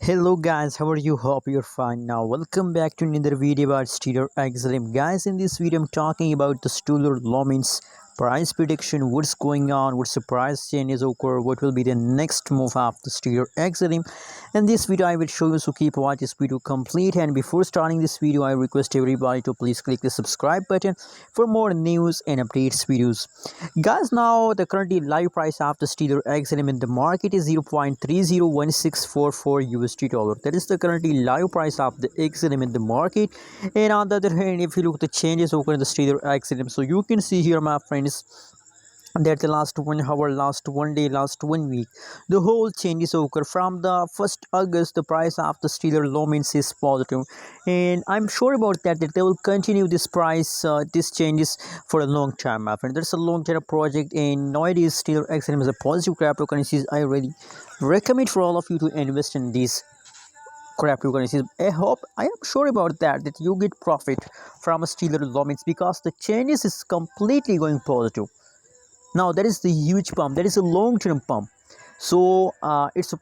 Hello guys, how are you? Hope you're fine. Now welcome back to another video about Stellar XLM. Guys, in this video I'm talking about the Stellar Lumens price prediction. What's going on, what's the price changes occur, what will be the next move of the Stellar XLM. In this video I will show you, so keep watch this video complete. And before starting this video, I request everybody to please click the subscribe button for more news and updates videos. Guys, now the currently live price of the Stellar XLM in the market is 0.301644 USD dollar. That is the currently live price of the XLM in the market. And on the other hand, if you look at the changes over in the Stellar XLM, so you can see here, my friends, that the last 1 hour, last 1 day, last 1 week, the whole changes occur. From the 1st August, the price of the Stellar Lumens is positive, and I'm sure about that they will continue this price, this changes for a long time, my friend. There's a long term project, and nowadays Stellar XLM is a positive cryptocurrencies. I really recommend for all of you to invest in these cryptocurrencies. I am sure about that you get profit from a Stellar Lumens, because the changes is completely going positive. Now that is the huge pump, that is a long-term pump. So it's